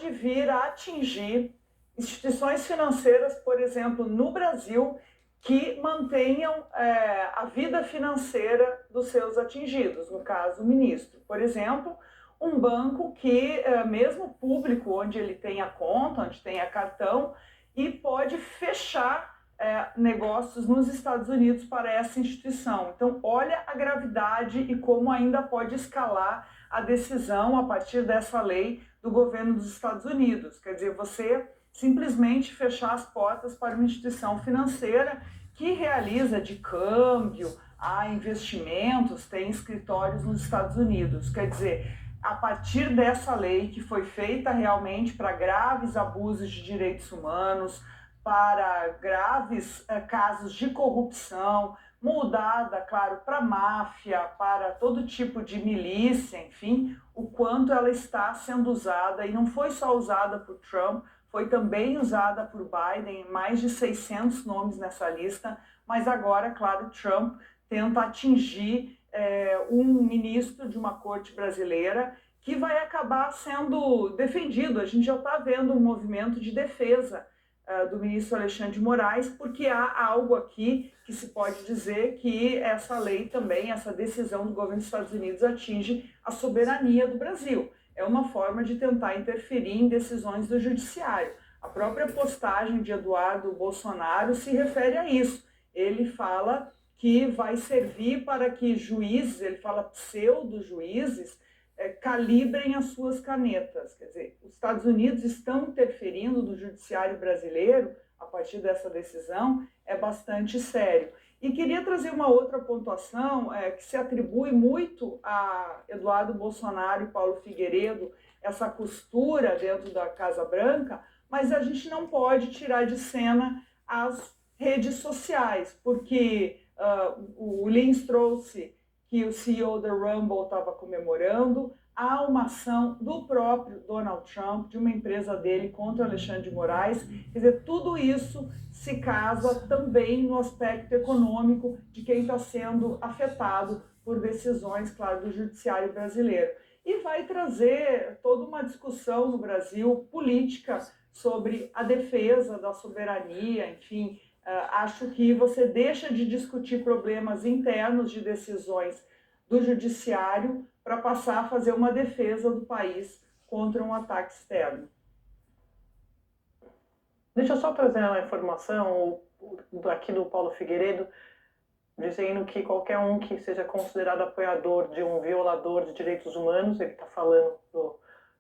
pode vir a atingir instituições financeiras, por exemplo, no Brasil, que mantenham a vida financeira dos seus atingidos, no caso, o ministro. Por exemplo, um banco que, mesmo público, onde ele tenha conta, onde tenha cartão, e pode fechar negócios nos Estados Unidos para essa instituição. Então, olha a gravidade e como ainda pode escalar a decisão a partir dessa lei do governo dos Estados Unidos. Quer dizer, você simplesmente fechar as portas para uma instituição financeira que realiza de câmbio a investimentos, tem escritórios nos Estados Unidos. Quer dizer, a partir dessa lei que foi feita realmente para graves abusos de direitos humanos, para graves casos de corrupção, mudada, claro, para máfia, para todo tipo de milícia, enfim, o quanto ela está sendo usada, e não foi só usada por Trump, foi também usada por Biden, mais de 600 nomes nessa lista, mas agora, claro, Trump tenta atingir um ministro de uma corte brasileira que vai acabar sendo defendido. A gente já está vendo um movimento de defesa do ministro Alexandre de Moraes, porque há algo aqui que se pode dizer que essa lei também, essa decisão do governo dos Estados Unidos atinge a soberania do Brasil. É uma forma de tentar interferir em decisões do judiciário. A própria postagem de Eduardo Bolsonaro se refere a isso. Ele fala que vai servir para que juízes, ele fala pseudo-juízes, calibrem as suas canetas. Quer dizer, os Estados Unidos estão interferindo no judiciário brasileiro a partir dessa decisão, é bastante sério. E queria trazer uma outra pontuação que se atribui muito a Eduardo Bolsonaro e Paulo Figueiredo, essa costura dentro da Casa Branca, mas a gente não pode tirar de cena as redes sociais, porque o Lins trouxe que o CEO da Rumble estava comemorando, há uma ação do próprio Donald Trump, de uma empresa dele, contra Alexandre de Moraes. Quer dizer, tudo isso se casa também no aspecto econômico de quem está sendo afetado por decisões, claro, do judiciário brasileiro. E vai trazer toda uma discussão no Brasil política sobre a defesa da soberania, enfim. Acho que você deixa de discutir problemas internos de decisões do judiciário para passar a fazer uma defesa do país contra um ataque externo. Deixa eu só trazer uma informação aqui do Paulo Figueiredo, dizendo que qualquer um que seja considerado apoiador de um violador de direitos humanos, ele está falando do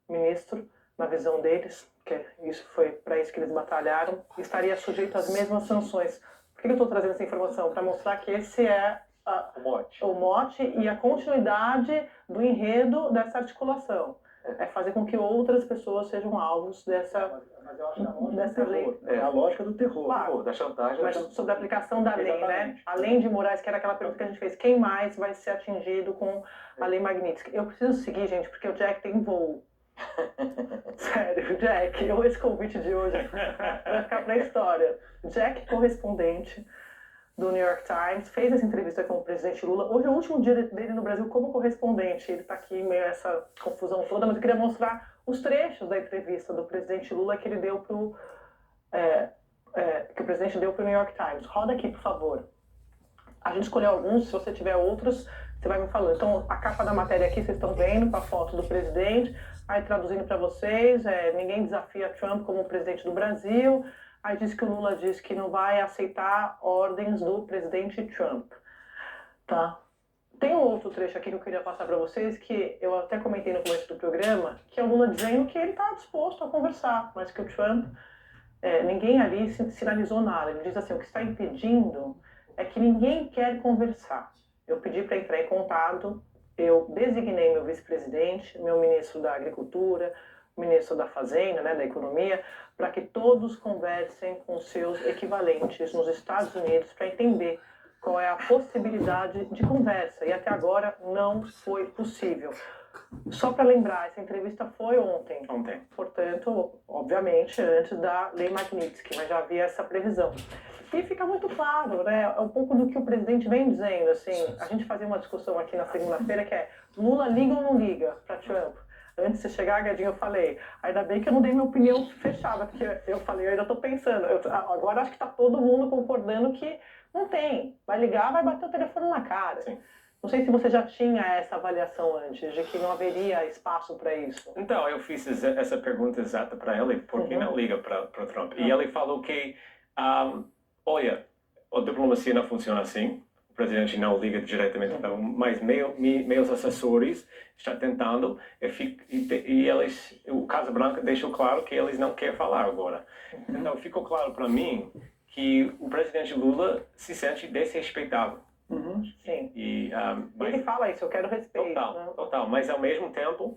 ministro, na visão deles, que isso foi para isso que eles batalharam, estaria sujeito às mesmas sanções. Por que eu estou trazendo essa informação? Para mostrar que esse é o mote e a continuidade do enredo dessa articulação. É fazer com que outras pessoas sejam alvos dessa lei. É a lógica do terror, claro, da chantagem. Mas sobre a aplicação da lei, né? Além de Moraes, que era aquela pergunta que a gente fez, quem mais vai ser atingido com a lei Magnitsky? Eu preciso seguir, gente, porque o Jack tem voo. Sério, Jack, esse convite de hoje vai ficar pra história. Jack, correspondente do New York Times, fez essa entrevista com o presidente Lula. Hoje é o último dia dele no Brasil como correspondente. Ele está aqui meio essa confusão toda, mas eu queria mostrar os trechos da entrevista do presidente Lula que ele deu que o presidente deu para o New York Times. Roda aqui, por favor. A gente escolheu alguns, se você tiver outros, você vai me falando. Então, a capa da matéria aqui, vocês estão vendo, com a foto do presidente. Aí, traduzindo para vocês, ninguém desafia Trump como presidente do Brasil. Aí diz que o Lula diz que não vai aceitar ordens do presidente Trump. Tá? Tem um outro trecho aqui que eu queria passar para vocês, que eu até comentei no começo do programa, que é o Lula dizendo que ele está disposto a conversar, mas que o Trump, ninguém ali sinalizou nada. Ele diz assim, o que está impedindo é que ninguém quer conversar. Eu pedi para entrar em contato, eu designei meu vice-presidente, meu ministro da Agricultura, ministro da Fazenda, né, da Economia, para que todos conversem com seus equivalentes nos Estados Unidos para entender qual é a possibilidade de conversa. E até agora não foi possível. Só para lembrar, essa entrevista foi ontem. Portanto, obviamente, antes da Lei Magnitsky, mas já havia essa previsão. E fica muito claro, né, é um pouco do que o presidente vem dizendo, assim, a gente fazia uma discussão aqui na segunda-feira que é Lula liga ou não liga para Trump? Antes de você chegar, Guedinho, eu falei, ainda bem que eu não dei minha opinião fechada, porque eu falei, eu ainda estou pensando. Agora acho que está todo mundo concordando que não tem. Vai ligar, vai bater o telefone na cara. Sim. Não sei se você já tinha essa avaliação antes, de que não haveria espaço para isso. Então, eu fiz essa pergunta exata para ele, por que não liga para Trump? E ele falou que, olha, a diplomacia não funciona assim, o presidente não liga diretamente, mas meus assessores estão tentando, e eles, o Casa Branca deixou claro que eles não querem falar agora. Então, ficou claro para mim que o presidente Lula se sente desrespeitado. Sim. Mas ele fala isso, eu quero respeito. Total. Mas ao mesmo tempo,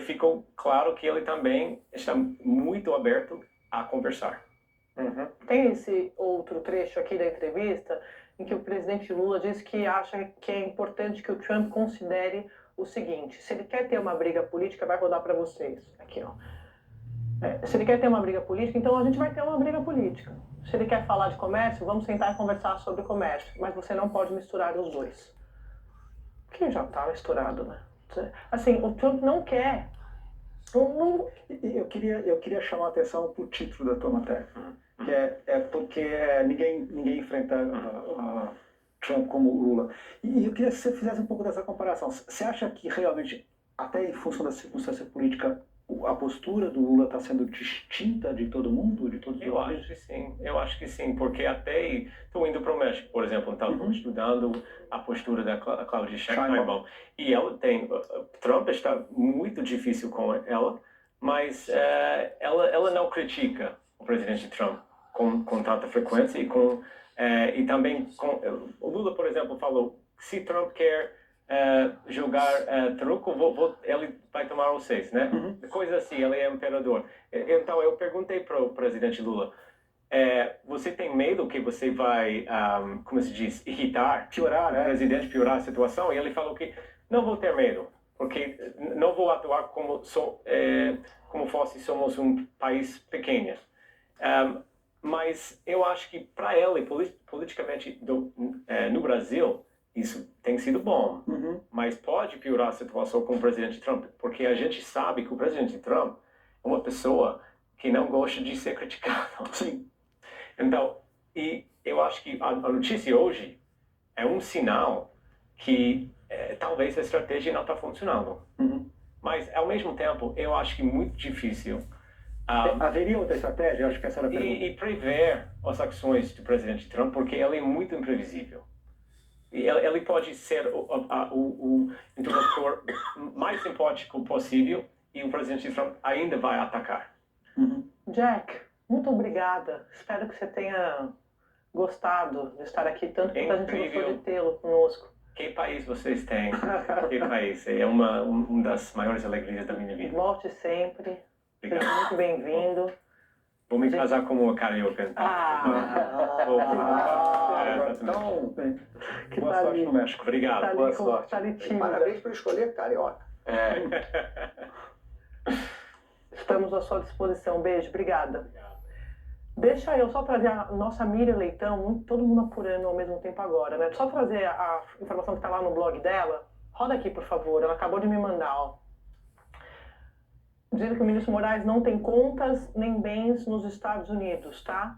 ficou claro que ele também está muito aberto a conversar. Tem esse outro trecho aqui da entrevista em que o presidente Lula diz que acha que é importante que o Trump considere o seguinte: se ele quer ter uma briga política, vai rodar para vocês. Aqui, ó. Se ele quer ter uma briga política, então a gente vai ter uma briga política. Se ele quer falar de comércio, vamos sentar e conversar sobre comércio. Mas você não pode misturar os dois. Que já está misturado, né? Assim, o Trump não quer. Eu queria chamar a atenção para o título da tua matéria, que é porque ninguém enfrenta Trump como Lula. E eu queria que você fizesse um pouco dessa comparação. Você acha que realmente, até em função da circunstância política, a postura do Lula está sendo distinta de todo mundo, de todos os outros? Eu acho que sim, porque até estou indo para o México, por exemplo, estou estudando a postura da Claudia Sheinbaum, e Trump está muito difícil com ela, mas ela não critica o presidente Trump com tanta frequência e também o Lula, por exemplo, falou, se Trump quer jogar truco, ele vai tomar vocês, né? Coisa assim, ele é imperador. Então, eu perguntei para o presidente Lula, você tem medo que você vai, como se diz, piorar o presidente, piorar a situação? E ele falou que não vou ter medo, porque não vou atuar como fosse somos um país pequeno. Mas eu acho que para ele, politicamente, no Brasil, isso tem sido bom, mas pode piorar a situação com o presidente Trump, porque a gente sabe que o presidente Trump é uma pessoa que não gosta de ser criticado. Sim. Então, e eu acho que a notícia hoje é um sinal que talvez a estratégia não está funcionando. Mas, ao mesmo tempo, eu acho que é muito difícil haveria outra estratégia? Eu acho que essa era a pergunta. E prever as ações do presidente Trump, porque ele é muito imprevisível. Ele pode ser o interlocutor mais simpático possível e o presidente Trump ainda vai atacar. Jack, muito obrigada. Espero que você tenha gostado de estar aqui, tanto quanto a gente gostou de tê-lo conosco. Que país vocês têm? Que país? É uma das maiores alegrias da minha vida. Volte sempre. Seja muito bem-vindo. Vou me casar com uma carioca. Então, boa sorte no México. Obrigado. Boa sorte. Parabéns por escolher carioca. Estamos à sua disposição. Beijo, obrigada. Deixa eu só trazer a nossa Miriam Leitão, todo mundo apurando ao mesmo tempo agora, né? Só trazer a informação que está lá no blog dela. Roda aqui, por favor. Ela acabou de me mandar, ó. Dizendo que o ministro Moraes não tem contas nem bens nos Estados Unidos, tá?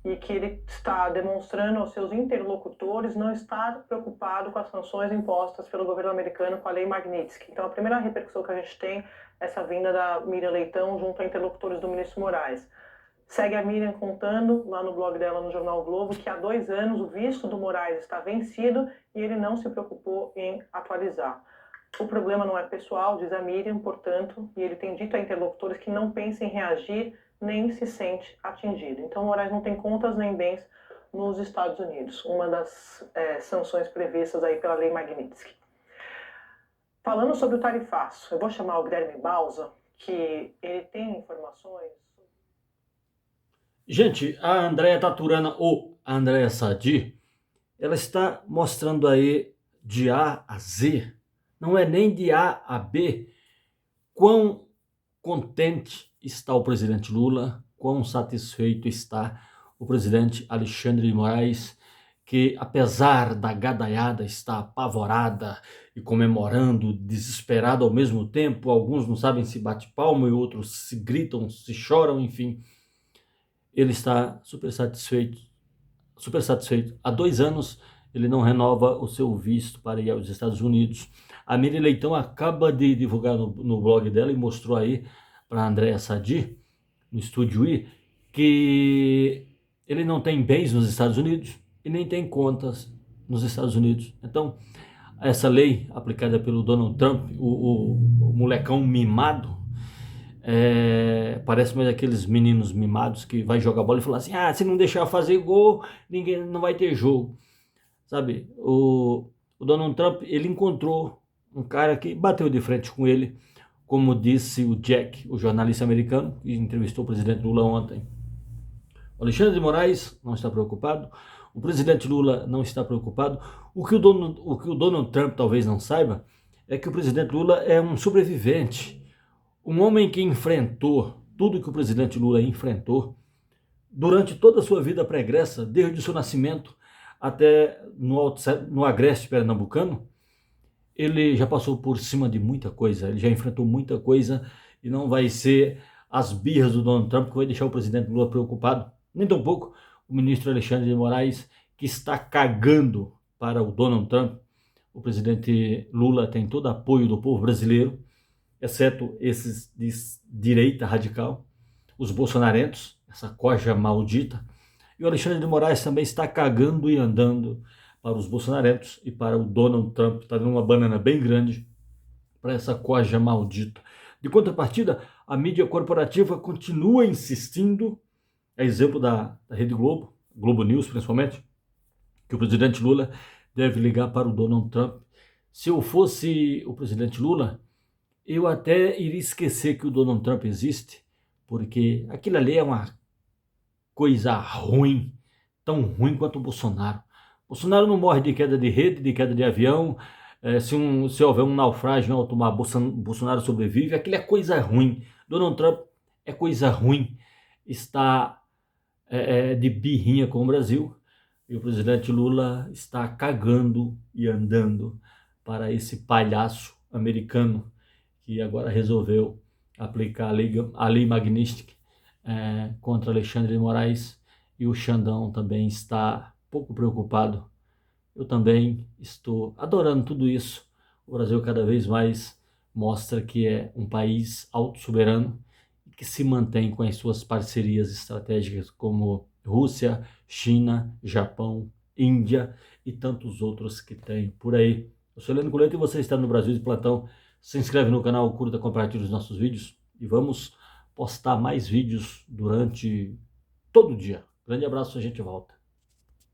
E que ele está demonstrando aos seus interlocutores não estar preocupado com as sanções impostas pelo governo americano com a lei Magnitsky. Então, a primeira repercussão que a gente tem é essa vinda da Miriam Leitão junto a interlocutores do ministro Moraes. Segue a Miriam contando lá no blog dela no Jornal o Globo que há 2 anos o visto do Moraes está vencido e ele não se preocupou em atualizar. O problema não é pessoal, diz a Miriam, portanto, e ele tem dito a interlocutores que não pensa em reagir nem se sente atingido. Então, Moraes não tem contas nem bens nos Estados Unidos, uma das sanções previstas aí pela lei Magnitsky. Falando sobre o tarifaço, eu vou chamar o Guilherme Bausa, que ele tem informações. Gente, a Andréa Taturana, ou a Andréa Sadi, ela está mostrando aí de A a Z, não é nem de A a B, quão contente está o presidente Lula, quão satisfeito está o presidente Alexandre de Moraes, que que, apesar da gadaiada estar apavorada e comemorando, desesperada ao mesmo tempo, alguns não sabem se bate palma e outros se gritam, se choram, enfim, ele está super satisfeito, super satisfeito. Há 2 anos ele não renova o seu visto para ir aos Estados Unidos. A Miri Leitão acaba de divulgar no blog dela e mostrou aí para a Andréa Sadi, no Estúdio I, que ele não tem bens nos Estados Unidos e nem tem contas nos Estados Unidos. Então, essa lei aplicada pelo Donald Trump, o molecão mimado, parece mais aqueles meninos mimados que vai jogar bola e falar assim, se não deixar fazer gol, ninguém não vai ter jogo. Sabe, o Donald Trump, ele encontrou um cara que bateu de frente com ele, como disse o Jack, o jornalista americano, que entrevistou o presidente Lula ontem. O Alexandre de Moraes não está preocupado, o presidente Lula não está preocupado. O que o Donald Trump talvez não saiba é que o presidente Lula é um sobrevivente, um homem que enfrentou tudo que o presidente Lula enfrentou durante toda a sua vida pregressa, desde o seu nascimento até no Agreste Pernambucano. Ele já passou por cima de muita coisa, ele já enfrentou muita coisa e não vai ser as birras do Donald Trump que vai deixar o presidente Lula preocupado, nem tampouco o ministro Alexandre de Moraes, que está cagando para o Donald Trump. O presidente Lula tem todo o apoio do povo brasileiro, exceto esses de direita radical, os bolsonarentos, essa coja maldita. E o Alexandre de Moraes também está cagando e andando para os bolsonarentos e para o Donald Trump. Está dando uma banana bem grande para essa coja maldita. De contrapartida, a mídia corporativa continua insistindo, é exemplo da Rede Globo, Globo News principalmente, que o presidente Lula deve ligar para o Donald Trump. Se eu fosse o presidente Lula, eu até iria esquecer que o Donald Trump existe, porque aquilo ali é uma coisa ruim, tão ruim quanto o Bolsonaro. Bolsonaro não morre de queda de rede, de queda de avião. Se houver um naufrágio em alto mar, Bolsonaro sobrevive. Aquilo é coisa ruim. Donald Trump é coisa ruim. Está de birrinha com o Brasil. E o presidente Lula está cagando e andando para esse palhaço americano que agora resolveu aplicar a lei Magnitsky contra Alexandre de Moraes. E o Xandão também está pouco preocupado. Eu também estou adorando tudo isso. O Brasil cada vez mais mostra que é um país autossoberano e que se mantém com as suas parcerias estratégicas como Rússia, China, Japão, Índia e tantos outros que tem por aí. Eu sou Heleno Colheita e você está no Brasil de Plantão. Se inscreve no canal, curta, compartilha os nossos vídeos e vamos postar mais vídeos durante todo o dia. Grande abraço, a gente volta.